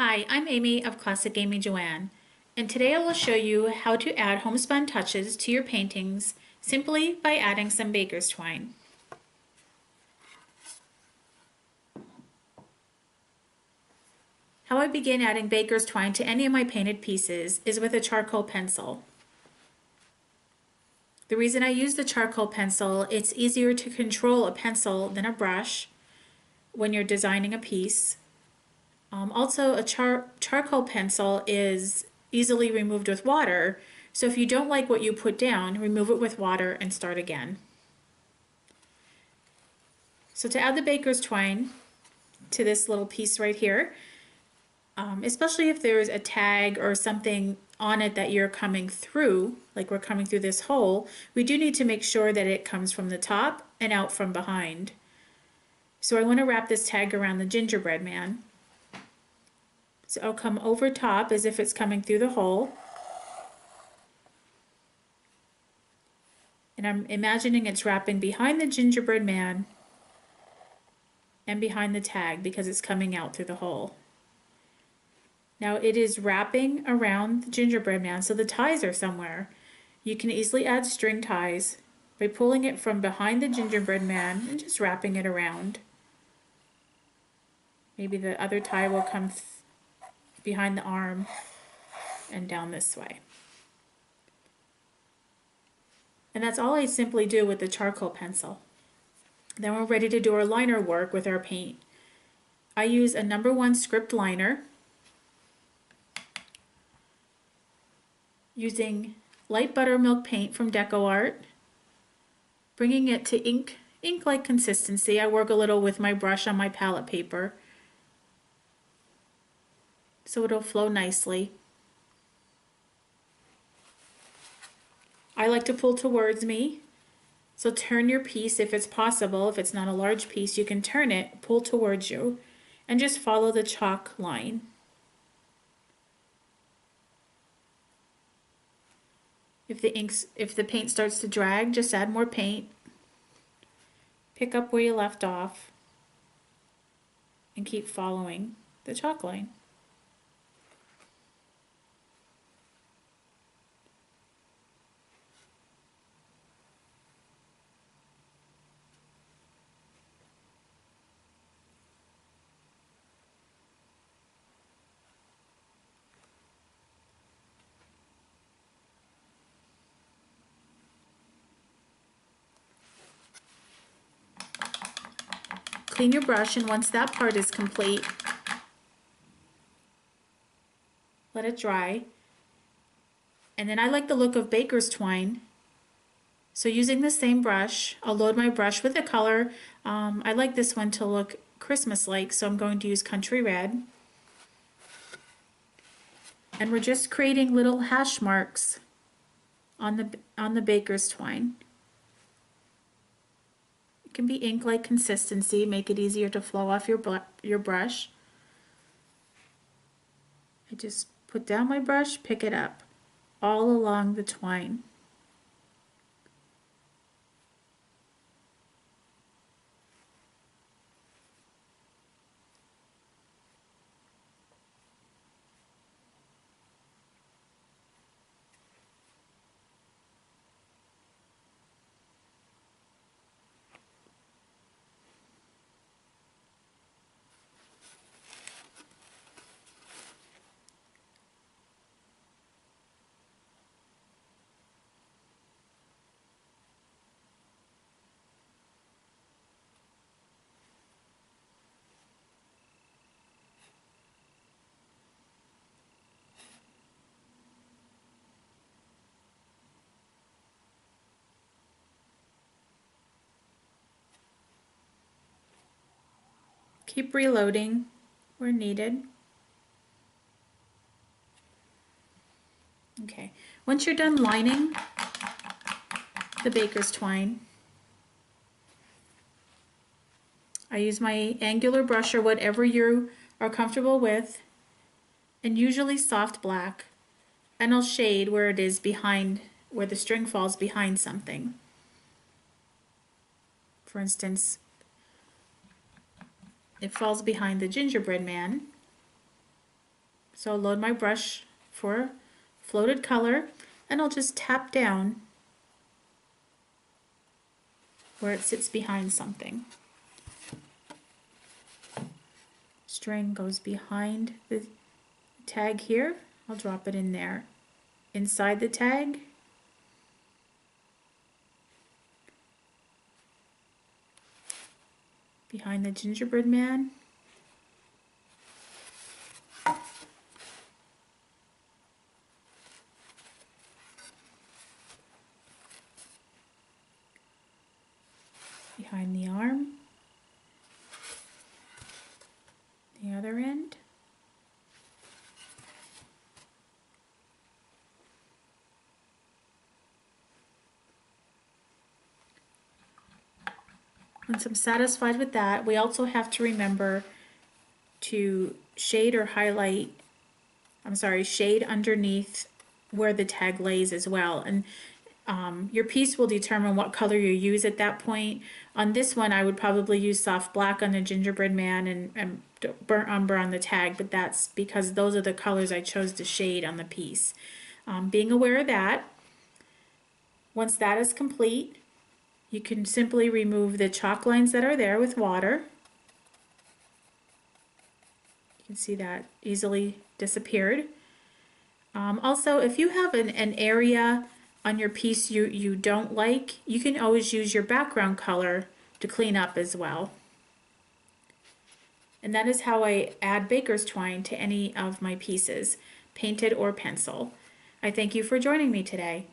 Hi, I'm Amy of Classic Amy Joanne, and today I will show you how to add homespun touches to your paintings simply by adding some baker's twine. How I begin adding baker's twine to any of my painted pieces is with a charcoal pencil. The reason I use the charcoal pencil, it's easier to control a pencil than a brush when you're designing a piece. Also, a charcoal pencil is easily removed with water, so if you don't like what you put down, remove it with water and start again. So to add the baker's twine to this little piece right here, especially if there's a tag or something on it that you're coming through, like we're coming through this hole, we do need to make sure that it comes from the top and out from behind. So I want to wrap this tag around the gingerbread man. So I'll come over top as if it's coming through the hole. And I'm imagining it's wrapping behind the gingerbread man and behind the tag because it's coming out through the hole. Now it is wrapping around the gingerbread man, so the ties are somewhere. You can easily add string ties by pulling it from behind the gingerbread man and just wrapping it around. Maybe the other tie will come behind the arm and down this way. And that's all I simply do with the charcoal pencil. Then we're ready to do our liner work with our paint. I use a #1 script liner using light buttermilk paint from Decoart, bringing it to ink-like consistency. I work a little with my brush on my palette paper so it'll flow nicely. I like to pull towards me, so turn your piece if it's possible. If it's not a large piece, you can turn it, pull towards you, and just follow the chalk line. If the paint starts to drag, just add more paint. Pick up where you left off and keep following the chalk line. Clean your brush, and once that part is complete, let it dry. And then I like the look of baker's twine, so using the same brush, I'll load my brush with a color. I like this one to look Christmas-like, so I'm going to use Country Red. And we're just creating little hash marks on the baker's twine. It can be ink-like consistency, make it easier to flow off your brush. I just put down my brush, pick it up all along the twine. Keep reloading where needed. Okay, once you're done lining the baker's twine, I use my angular brush or whatever you are comfortable with, and usually soft black, and I'll shade where it is behind, where the string falls behind something. For instance, it falls behind the gingerbread man, So I'll load my brush for floated color, and I'll just tap down where it sits behind something. String goes behind the tag here. I'll drop it in there. Inside the tag, behind the gingerbread man, behind the arm, the other end, once I'm satisfied with that, we also have to remember to shade or highlight, shade underneath where the tag lays as well. And your piece will determine what color you use at that point. On this one, I would probably use soft black on the gingerbread man and burnt umber on the tag, but that's because those are the colors I chose to shade on the piece. Being aware of that, once that is complete, you can simply remove the chalk lines that are there with water. You can see that easily disappeared. Also, if you have an area on your piece you don't like, you can always use your background color to clean up as well. And that is how I add baker's twine to any of my pieces, painted or pencil. I thank you for joining me today.